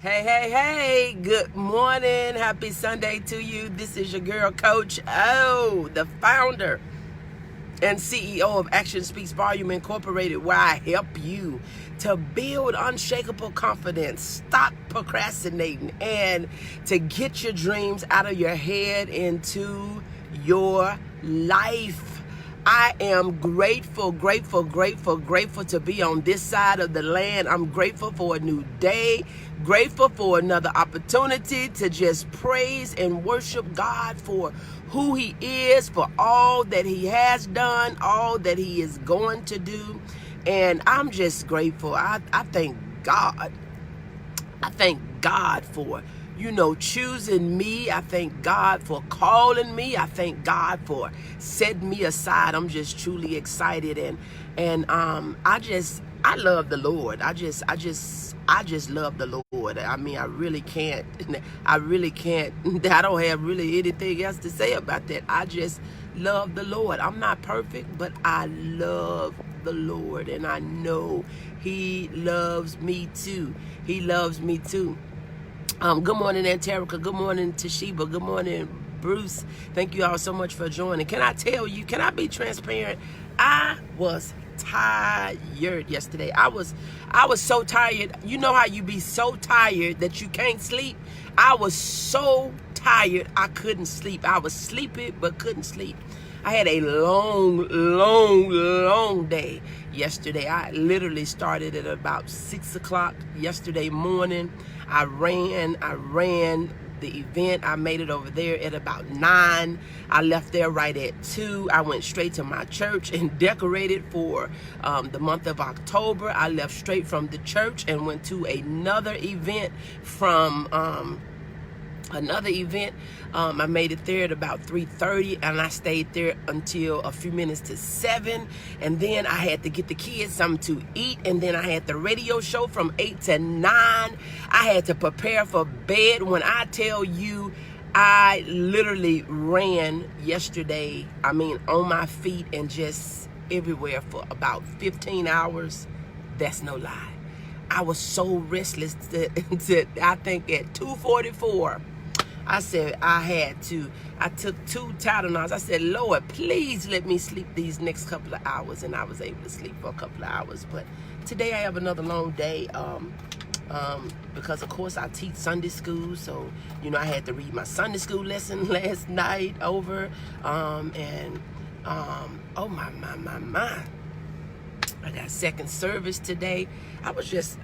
Hey, hey, hey, good morning. Happy Sunday to you. This is your girl, Coach O, the founder and CEO of Action Speaks Volume Incorporated, where I help you to build unshakable confidence, stop procrastinating, and to get your dreams out of your head into your life. I am grateful to be on this side of the land. I'm grateful for a new day, grateful for another opportunity to just praise and worship God for who He is, for all that He has done, all that He is going to do. And I'm just grateful. I thank God. I thank God for choosing me. I thank God for calling me. I thank God for setting me aside. I'm just truly excited, and I love the Lord. I just love the Lord. I mean, I really can't. I don't have really anything else to say about that. I just love the Lord. I'm not perfect, but I love the Lord, and I know He loves me too. He loves me too. Good morning, Anterica. Good morning, Toshiba. Good morning, Bruce. Thank you all so much for joining. Can I tell you, can I be transparent? I was tired yesterday. I was so tired. You know how you be so tired that you can't sleep? I was so tired I couldn't sleep. I was sleepy but couldn't sleep. I had a long day yesterday. I literally started at about 6 o'clock yesterday morning. I ran the event. I made it over there at about 9. I left there right at 2. I went straight to my church and decorated for the month of October. I left straight from the church and went to another event I made it there at about 3:30, and I stayed there until a few minutes to 7, and then I had to get the kids something to eat, and then I had the radio show from 8 to 9. I had to prepare for bed. When I tell you, I literally ran yesterday, on my feet and just everywhere for about 15 hours. That's no lie. I was so restless that I think at 2:44, I said I took 2 Tylenols. I said, Lord, please let me sleep these next couple of hours. And I was able to sleep for a couple of hours. But today I have another long day because, of course, I teach Sunday school. So, I had to read my Sunday school lesson last night over. Oh, my. I got second service today. I was just,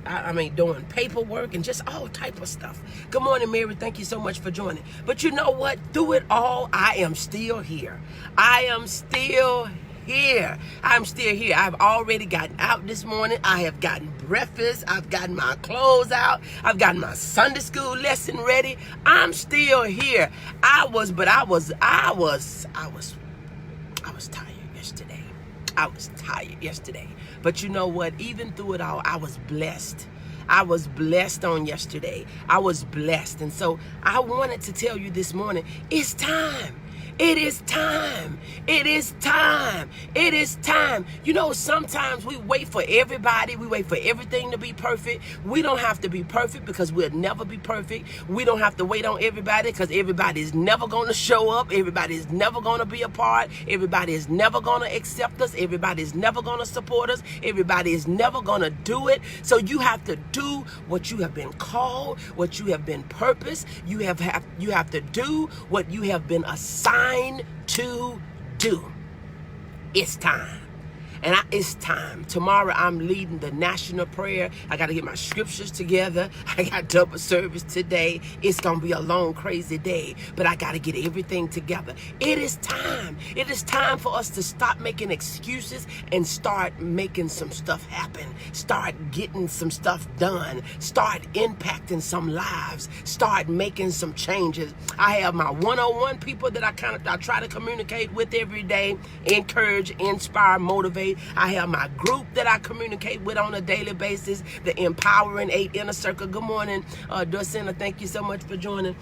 doing paperwork and just all type of stuff. Good morning, Mary. Thank you so much for joining. But you know what? Through it all, I am still here. I'm still here. I've already gotten out this morning. I have gotten breakfast. I've gotten my clothes out. I've gotten my Sunday school lesson ready. I'm still here. I was tired yesterday. I was tired yesterday. But you know what? Even through it all, I was blessed. I was blessed on yesterday. I was blessed. And so I wanted to tell you this morning, it's time. It is time. It is time. It is time. Sometimes we wait for everybody. We wait for everything to be perfect. We don't have to be perfect because we'll never be perfect. We don't have to wait on everybody because everybody is never going to show up. Everybody is never going to be a part. Everybody is never going to accept us. Everybody is never going to support us. Everybody is never going to do it. So you have to do what you have been called, what you have been purposed. You have to do what you have been assigned to do. It's time. And it's time. Tomorrow I'm leading the national prayer. I got to get my scriptures together. I got double service today. It's going to be a long, crazy day. But I got to get everything together. It is time. It is time for us to stop making excuses and start making some stuff happen. Start getting some stuff done. Start impacting some lives. Start making some changes. I have my one-on-one people that I try to communicate with every day. Encourage, inspire, motivate. I have my group that I communicate with on a daily basis, the Empowering 8 Inner Circle. Good morning, Dorcina. Thank you so much for joining.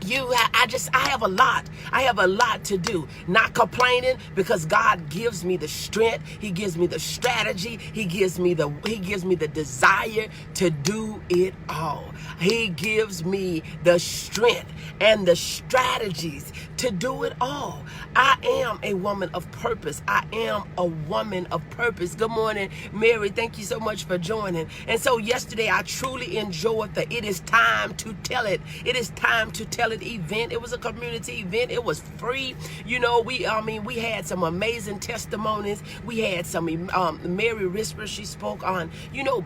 I have a lot. I have a lot to do. Not complaining, because God gives me the strength. He gives me the strategy. He gives me the desire to do it all. He gives me the strength and the strategies to do it all. I am a woman of purpose. I am a woman of purpose. Good morning, Mary. Thank you so much for joining. And so yesterday I truly enjoyed the It Is Time to Tell It. It is time to tell it event. It was a community event. It was free. You know, we had some amazing testimonies. We had some Mary Risper. She spoke on,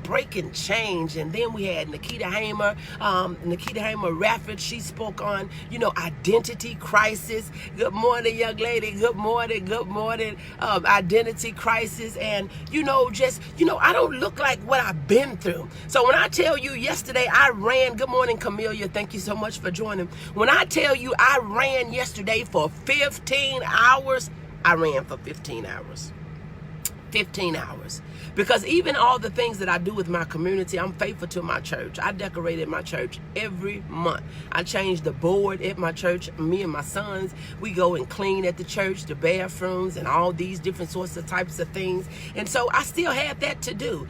breaking change. And then we had Nikita Hamer Rafford. She spoke on, identity crisis. Good morning, young lady. Good morning. Good morning. Identity crisis. And, I don't look like what I've been through. So when I tell you yesterday I ran, good morning, Camelia. Thank you so much for joining. When I tell you I ran yesterday for 15 hours, I ran for 15 hours. 15 hours. Because even all the things that I do with my community, I'm faithful to my church. I decorated my church every month. I changed the board at my church. Me and my sons, we go and clean at the church, the bathrooms, and all these different sorts of types of things. And so I still had that to do.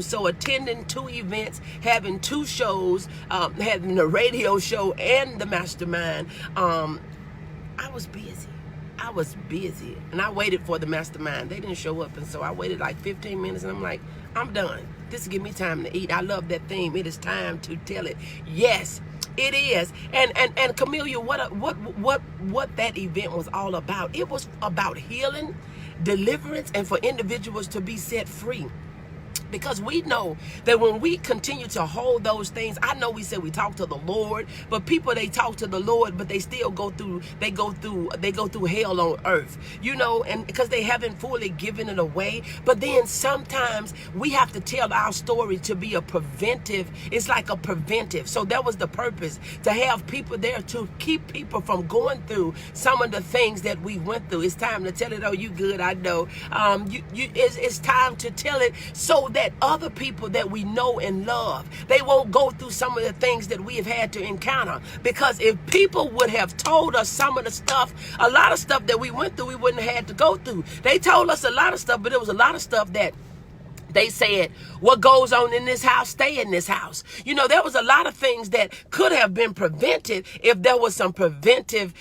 So attending 2 events, having 2 shows, having the radio show and the mastermind, I was busy. And I waited for the mastermind. They didn't show up. And so I waited like 15 minutes and I'm like, I'm done. This give me time to eat. I love that theme. It is time to tell it. Yes, it is. And Camelia, what that event was all about. It was about healing, deliverance, and for individuals to be set free. Because we know that when we continue to hold those things, I know we said we talk to the Lord, but people, they talk to the Lord, but they still go through hell on earth, and because they haven't fully given it away. But then sometimes we have to tell our story to be a preventive. It's like a preventive. So that was the purpose, to have people there to keep people from going through some of the things that we went through. It's time to tell it. Oh, you good? I know. It's time to tell it so that other people that we know and love, they won't go through some of the things that we have had to encounter. Because if people would have told us some of the stuff, a lot of stuff that we went through, we wouldn't have had to go through. They told us a lot of stuff, but there was a lot of stuff that they said, what goes on in this house, stay in this house. There was a lot of things that could have been prevented if there was some preventive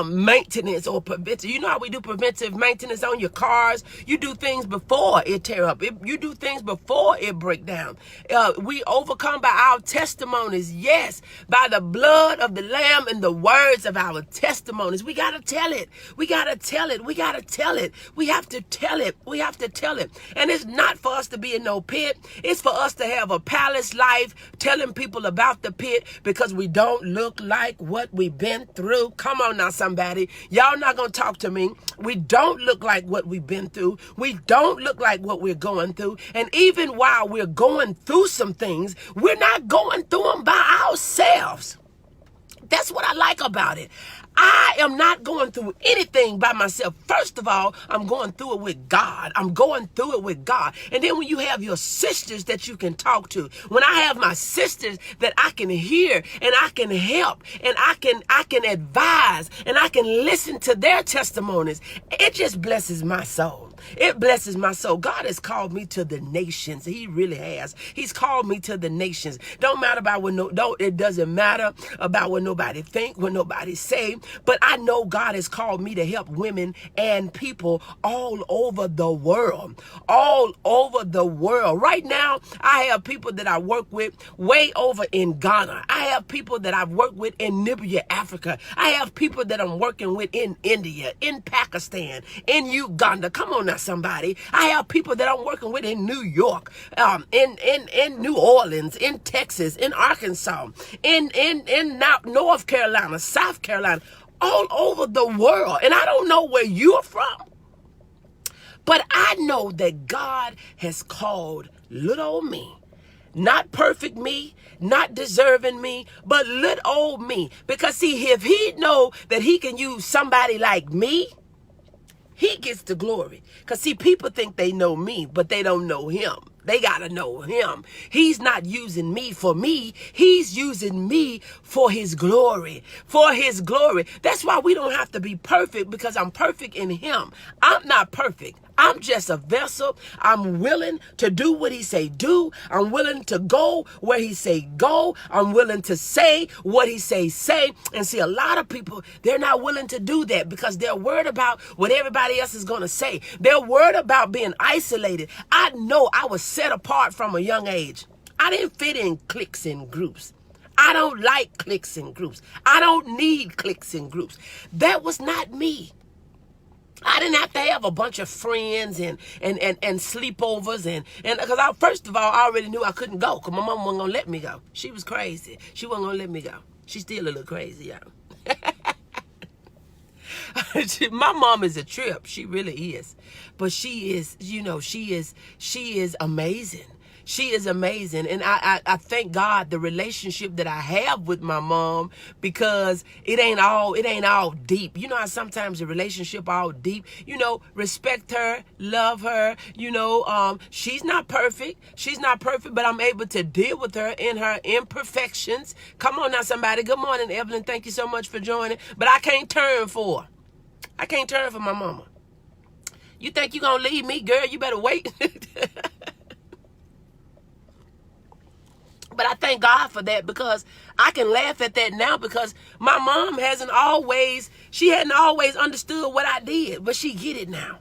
maintenance or preventive. You know how we do preventive maintenance on your cars? You do things before it tear up. You do things before it break down. We overcome by our testimonies. Yes, by the blood of the Lamb and the words of our testimonies. We got to tell it. We got to tell it. We got to tell it. We have to tell it. We have to tell it. And it's not for us to be in no pit. It's for us to have a palace life, telling people about the pit, because we don't look like what we've been through. Come on now, somebody. Y'all not gonna talk to me. We don't look like what we've been through. We don't look like what we're going through. And even while we're going through some things, we're not going through them by ourselves. That's what I like about it. I am not going through anything by myself. First of all, I'm going through it with God. I'm going through it with God. And then when you have your sisters that you can talk to, when I have my sisters that I can hear and I can help and I can advise and I can listen to their testimonies, it just blesses my soul. It blesses my soul. God has called me to the nations. He really has. He's called me to the nations. Don't matter about it doesn't matter about what nobody think, what nobody say. But I know God has called me to help women and people all over the world. All over the world. Right now, I have people that I work with way over in Ghana. I have people that I've worked with in Namibia, Africa. I have people that I'm working with in India, in Pakistan, in Uganda. Come on now, somebody. I have people that I'm working with in New York, in New Orleans, in Texas, in Arkansas, in North Carolina, South Carolina, all over the world. And I don't know where you're from, but I know that God has called little old me. Not perfect me, not deserving me, but little old me. Because see, if he know that he can use somebody like me, he gets the glory. Because see, people think they know me, but they don't know him. They got to know him. He's not using me for me. He's using me for his glory. For his glory. That's why we don't have to be perfect, because I'm perfect in him. I'm not perfect. I'm just a vessel. I'm willing to do what he say do. I'm willing to go where he say go. I'm willing to say what he say. And see, a lot of people, they're not willing to do that because they're worried about what everybody else is going to say. They're worried about being isolated. I know I was set apart from a young age. I didn't fit in cliques and groups. I don't like cliques and groups. I don't need cliques and groups. That was not me. I didn't have to have a bunch of friends and sleepovers and because first of all, I already knew I couldn't go because my mom wasn't gonna let me go. She was crazy. She wasn't gonna let me go. She's still a little crazy, y'all. My mom is a trip. She really is. But she is, she is amazing. She is amazing. And I thank God the relationship that I have with my mom, because it ain't all deep. You know how sometimes the relationship all deep, respect her, love her, she's not perfect. She's not perfect, but I'm able to deal with her in her imperfections. Come on now, somebody. Good morning, Evelyn. Thank you so much for joining. But I can't turn for her. I can't turn for my mama. You think you gonna leave me, girl? You better wait. But I thank God for that, because I can laugh at that now, because my mom hadn't always understood what I did, but she get it now.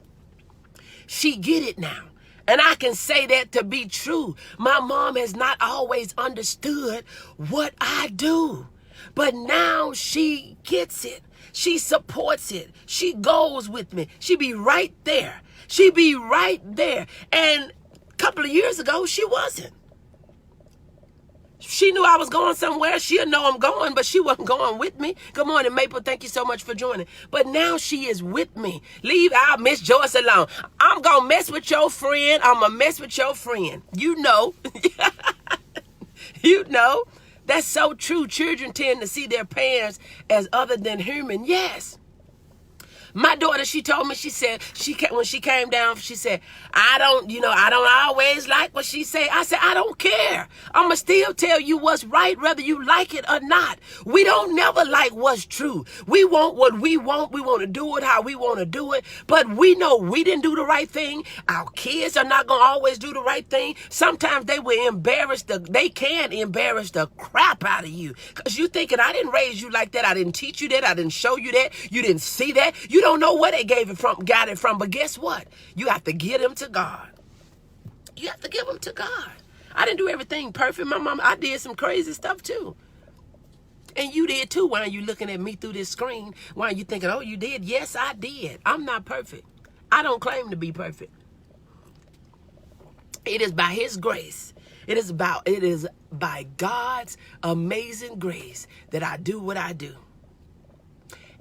She get it now. And I can say that to be true. My mom has not always understood what I do, but now she gets it. She supports it. She goes with me. She be right there. She be right there. And a couple of years ago, she wasn't. She knew I was going somewhere. She'll know I'm going, but she wasn't going with me. Good morning, Maple. Thank you so much for joining. But now she is with me. Leave our Miss Joyce alone. I'm going to mess with your friend. I'm going to mess with your friend. You know. You know. That's so true. Children tend to see their parents as other than human. Yes. My daughter, she told me, she said, when she came down, she said, I don't always like what she say. I said, I don't care. I'm going to still tell you what's right, whether you like it or not. We don't never like what's true. We want what we want. We want to do it how we want to do it. But we know we didn't do the right thing. Our kids are not going to always do the right thing. Sometimes they can embarrass the crap out of you. Because you thinking, I didn't raise you like that. I didn't teach you that. I didn't show you that. You didn't see that. You don't know where they got it from, but guess what? You have to give them to God. You have to give them to God. I didn't do everything perfect. My mama, I did some crazy stuff too. And you did too. Why are you looking at me through this screen? Why are you thinking, oh, you did? Yes, I did. I'm not perfect. I don't claim to be perfect. It is by his grace. It is by God's amazing grace that I do what I do.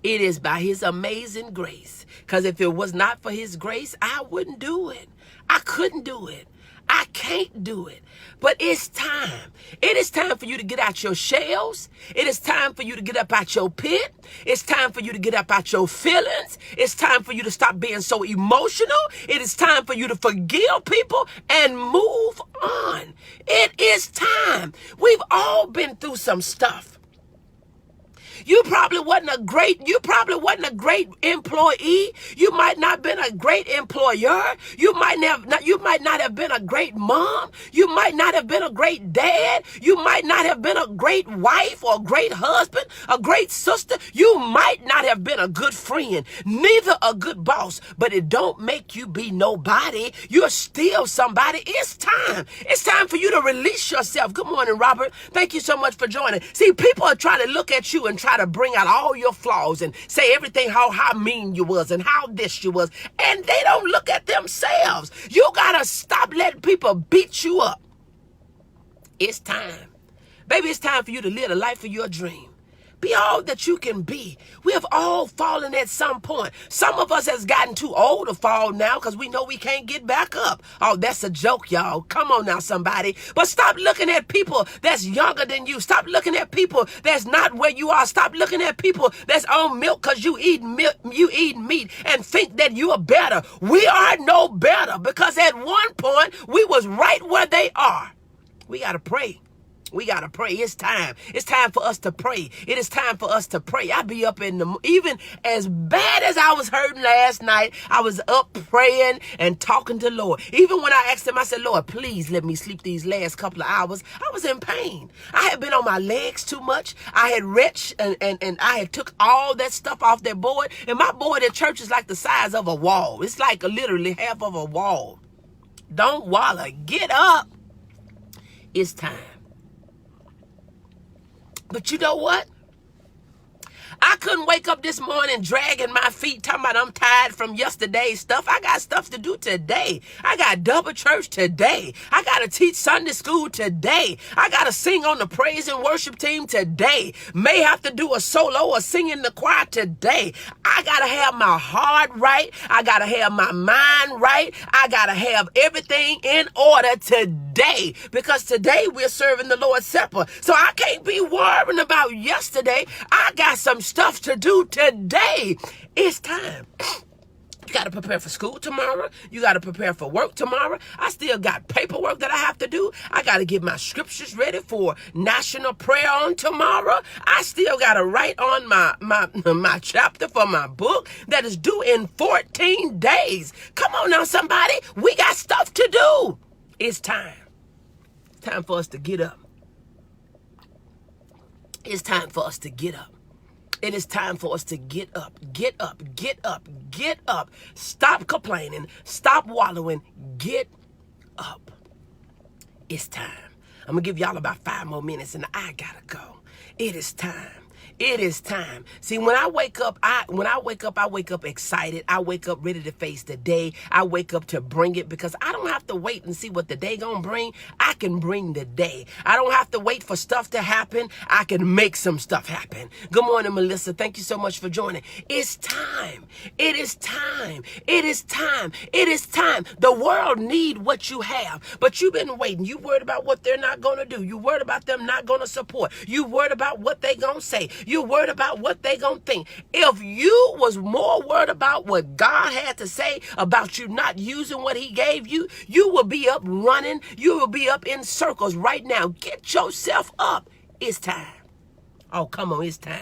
It is by his amazing grace. Because if it was not for his grace, I wouldn't do it. I couldn't do it. I can't do it. But it's time. It is time for you to get out your shells. It is time for you to get up out your pit. It's time for you to get up out your feelings. It's time for you to stop being so emotional. It is time for you to forgive people and move on. It is time. We've all been through some stuff. You probably wasn't a great employee. You might not have been a great employer. You might not have been a great mom. You might not have been a great dad. You might not have been a great wife or a great husband, a great sister. You might not have been a good friend, neither a good boss, but it don't make you be nobody. You're still somebody. It's time. It's time for you to release yourself. Good morning, Robert. Thank you so much for joining. See, people are trying to look at you and try to bring out all your flaws and say everything, how mean you was and how this you was. And they don't look at themselves. You got to stop letting people beat you up. It's time. Baby, it's time for you to live the life of your dream. Be all that you can be. We have all fallen at some point. Some of us has gotten too old to fall now because we know we can't get back up. Oh, that's a joke, y'all. Come on now, somebody. But stop looking at people that's younger than you. Stop looking at people that's not where you are. Stop looking at people that's on milk because you eat milk, you eat meat, and think that you are better. We are no better because at one point we was right where they are. We got to pray. We got to pray. It's time. It's time for us to pray. It is time for us to pray. I be up even as bad as I was hurting last night, I was up praying and talking to the Lord. Even when I asked him, I said, Lord, please let me sleep these last couple of hours. I was in pain. I had been on my legs too much. I had retched and I had took all that stuff off that board. And my board at church is like the size of a wall. It's like literally half of a wall. Don't wallow. Get up. It's time. But you know what? I couldn't wake up this morning dragging my feet, talking about I'm tired from yesterday's stuff. I got stuff to do today. I got double church today. I got to teach Sunday school today. I got to sing on the praise and worship team today. May have to do a solo or sing in the choir today. I got to have my heart right. I got to have my mind right. I got to have everything in order today because today we're serving the Lord's Supper. So I can't be worrying about yesterday. I got some stuff to do today. It's time. You got to prepare for school tomorrow. You got to prepare for work tomorrow. I still got paperwork that I have to do. I got to get my scriptures ready for national prayer on tomorrow. I still got to write on my chapter for my book that is due in 14 days. Come on now, somebody. We got stuff to do. It's time. It's time for us to get up. It's time for us to get up. It is time for us to get up, get up, get up, get up. Stop complaining. Stop wallowing. Get up. It's time. I'm going to give y'all about 5 more minutes and I got to go. It is time. It is time. See, when I wake up, I wake up excited. I wake up ready to face the day. I wake up to bring it because I don't have to wait and see what the day gonna bring. I can bring the day. I don't have to wait for stuff to happen. I can make some stuff happen. Good morning, Melissa. Thank you so much for joining. It's time. It is time. It is time. It is time. The world need what you have, but you've been waiting. You worried about what they're not gonna do. You worried about them not gonna support. You worried about what they gonna say. You worried about what they gonna think. If you was more worried about what God had to say about you not using what he gave you, you will be up running. You will be up in circles right now. Get yourself up. It's time. Oh, come on. It's time.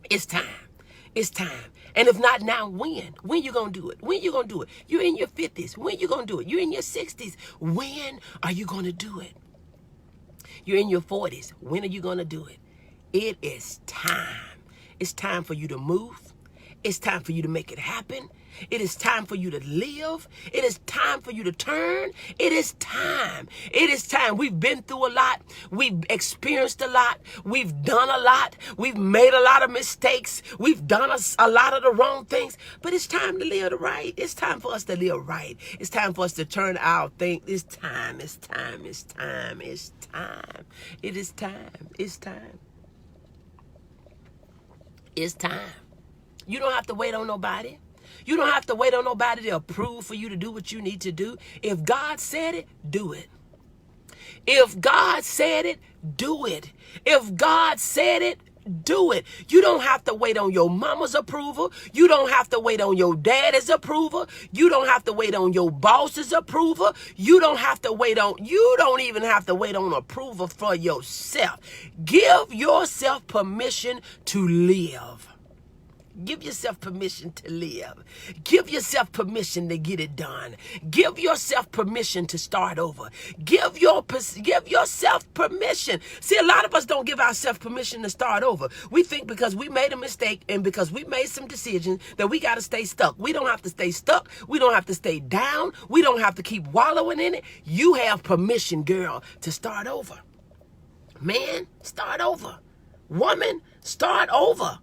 It's time. It's time. And if not now, when? When you gonna do it? When you gonna do it? You're in your 50s. When you gonna do it? You're in your 60s. When are you gonna do it? You're in your 40s. When are you going to do it? It is time. It's time for you to move. It's time for you to make it happen. It is time for you to live. It is time for you to turn. It is time. It is time. We've been through a lot. We've experienced a lot. We've done a lot. We've made a lot of mistakes. We've done a lot of the wrong things. But it's time to live right. It's time for us to live right. It's time for us to turn our thing. It's time. It's time. It's time. It's time. It is time. It's time. It's time. You don't have to wait on nobody. You don't have to wait on nobody to approve for you to do what you need to do. If God said it, do it. If God said it, do it. If God said it, do it. You don't have to wait on your mama's approval. You don't have to wait on your daddy's approval. You don't have to wait on your boss's approval. You don't even have to wait on approval for yourself. Give yourself permission to live. Give yourself permission to live. Give yourself permission to get it done. Give yourself permission to start over. Give yourself permission. See, a lot of us don't give ourselves permission to start over. We think because we made a mistake and because we made some decisions that we got to stay stuck. We don't have to stay stuck. We don't have to stay down. We don't have to keep wallowing in it. You have permission, girl, to start over. Man, start over. Woman, start over.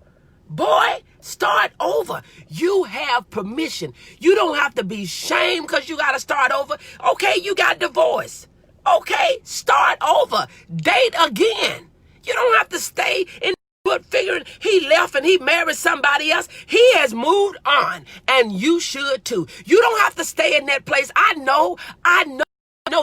Boy, start over. You have permission. You don't have to be shamed because you got to start over. Okay, you got divorced. Okay, start over. Date again. You don't have to stay in but figuring he left and he married somebody else. He has moved on, and you should too. You don't have to stay in that place. I know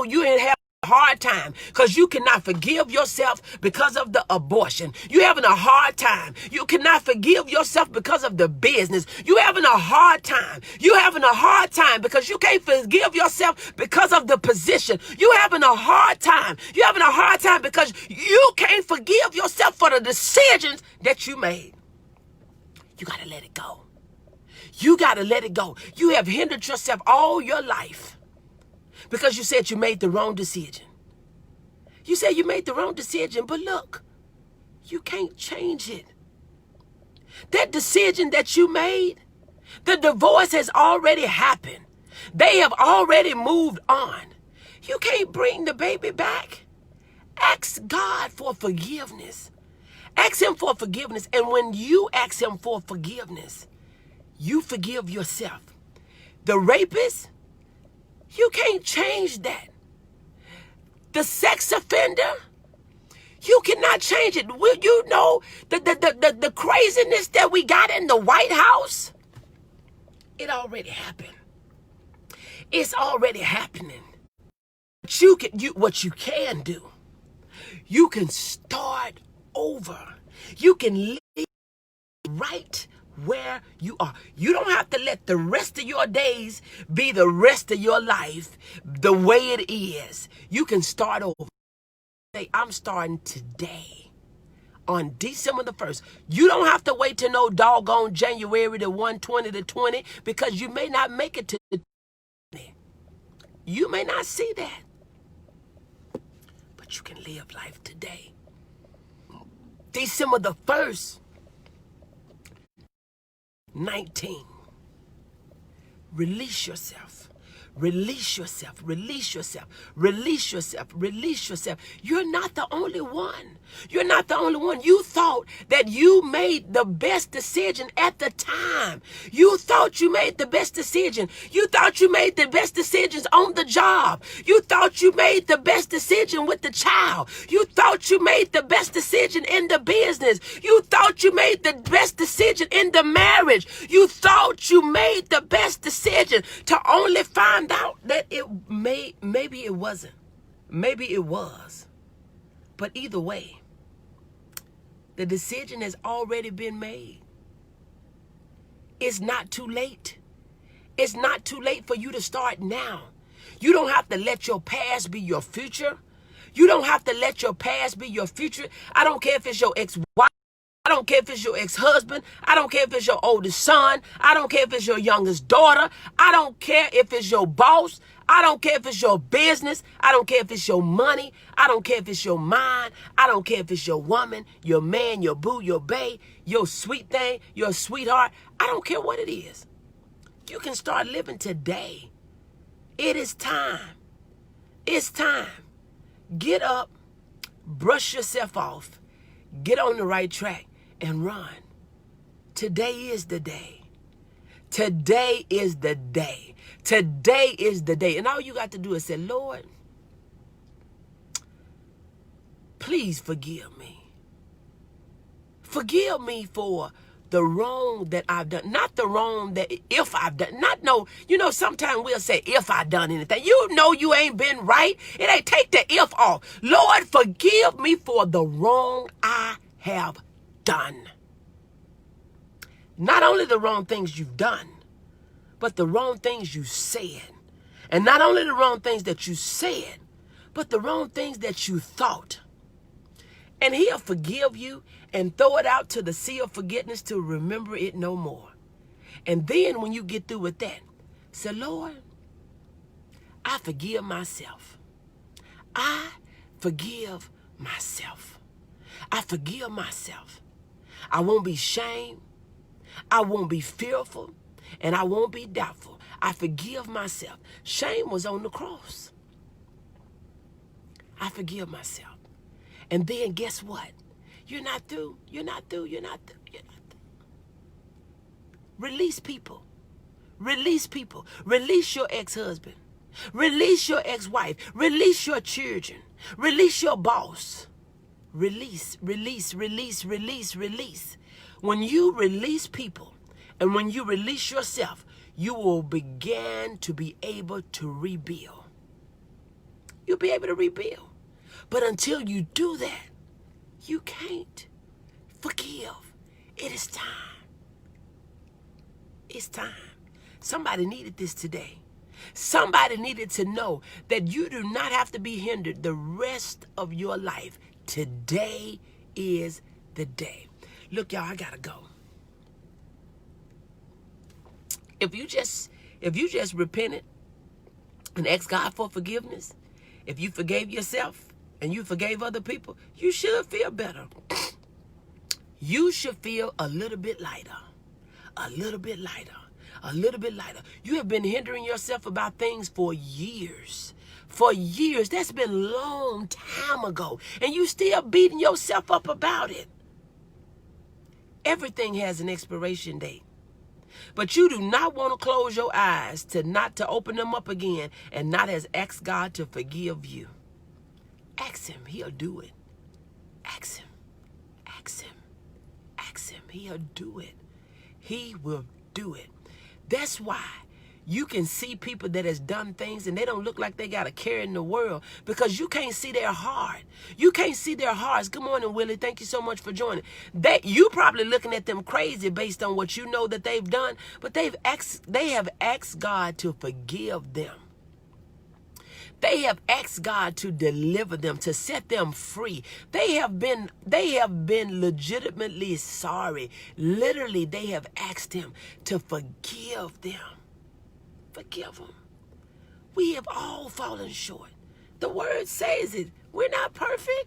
you ain't have a hard time because you cannot forgive yourself because of the abortion. You having a hard time. You cannot forgive yourself because of the business. You having a hard time. You having a hard time because you can't forgive yourself because of the position. You having a hard time. You having a hard time because you can't forgive yourself for the decisions that you made. You got to let it go. You got to let it go. You have hindered yourself all your life because you said you made the wrong decision. You said you made the wrong decision, but look, you can't change it. That decision that you made, the divorce has already happened. They have already moved on. You can't bring the baby back. Ask God for forgiveness. Ask him for forgiveness. And when you ask him for forgiveness, you forgive yourself. The rapist, you can't change that. The sex offender, you cannot change it. Will you know the craziness that we got in the White House? It already happened. It's already happening. But what you can do, you can start over. You can live right where you are. You don't have to let the rest of your days be the rest of your life the way it is. You can start over. Say, I'm starting today on December the 1st. You don't have to wait till no doggone January the 120 to 20 because you may not make it to the 20. You may not see that. But you can live life today. December the 1st. 19. Release yourself. Release yourself. Release yourself. Release yourself. Release yourself. You're not the only one. You're not the only one. You thought that you made the best decision at the time. You thought you made the best decision. You thought you made the best decisions on the job. You thought you made the best decision with the child. You thought you made the best decision in the business. You thought you made the best decision in the marriage. You thought you made the best decision to only find out that maybe it wasn't. Maybe it was. But either way, the decision has already been made. It's not too late. It's not too late for you to start now. You don't have to let your past be your future. You don't have to let your past be your future. I don't care if it's your ex-wife. I don't care if it's your ex-husband. I don't care if it's your oldest son. I don't care if it's your youngest daughter. I don't care if it's your boss. I don't care if it's your business. I don't care if it's your money. I don't care if it's your mind. I don't care if it's your woman, your man, your boo, your bae, your sweet thing, your sweetheart. I don't care what it is. You can start living today. It is time. It's time. Get up, brush yourself off, get on the right track, and run. Today is the day. Today is the day. Today is the day. And all you got to do is say, Lord, please forgive me. Forgive me for the wrong that I've done. Not the wrong that if I've done. Not no, sometimes we'll say if I done anything. You know you ain't been right. It ain't take the if off. Lord, forgive me for the wrong I have done. Not only the wrong things you've done, but the wrong things you said. And not only the wrong things that you said, but the wrong things that you thought. And he'll forgive you and throw it out to the sea of forgiveness to remember it no more. And then when you get through with that, say, Lord, I forgive myself. I forgive myself. I forgive myself. I won't be shamed. I won't be fearful. And I won't be doubtful. I forgive myself. Shame was on the cross. I forgive myself. And then guess what? You're not through. You're not through. You're not through. You're not through. Release people. Release people. Release your ex-husband. Release your ex-wife. Release your children. Release your boss. release, release, release, release, release. When you release people and when you release yourself, you will begin to be able to rebuild. You'll be able to rebuild. But until you do that, you can't forgive. It is time. It's time. Somebody needed this today. Somebody needed to know that you do not have to be hindered the rest of your life. Today is the day. Look, y'all, I gotta go. If you just repented and asked God for forgiveness, if you forgave yourself and you forgave other people, you should feel better. You should feel a little bit lighter. A little bit lighter. A little bit lighter. You have been hindering yourself about things for years. For years. That's been a long time ago. And you still beating yourself up about it. Everything has an expiration date. But you do not want to close your eyes not to open them up again and not as ask God to forgive you. Ask him. He'll do it. Ask him. Ask him. Ask him. He'll do it. He will do it. That's why you can see people that has done things and they don't look like they got a care in the world because you can't see their heart. You can't see their hearts. Good morning, Willie. Thank you so much for joining. You probably looking at them crazy based on what you know that they've done, but they have asked God to forgive them. They have asked God to deliver them, to set them free. They have been legitimately sorry. Literally, they have asked him to forgive them. Forgive them. We have all fallen short. The word says it. We're not perfect.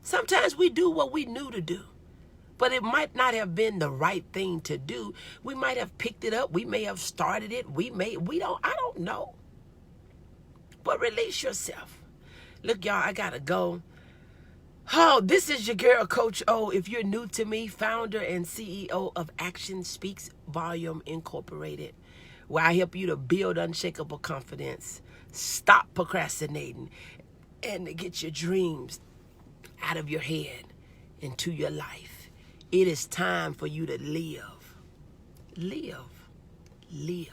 Sometimes we do what we knew to do, but it might not have been the right thing to do. We might have picked it up. We may have started it. I don't know. But release yourself. Look, y'all, I gotta go. Oh, this is your girl, Coach O. If you're new to me, founder and CEO of Action Speaks Volume Incorporated, where I help you to build unshakable confidence, stop procrastinating, and to get your dreams out of your head into your life. It is time for you to live. Live. Live.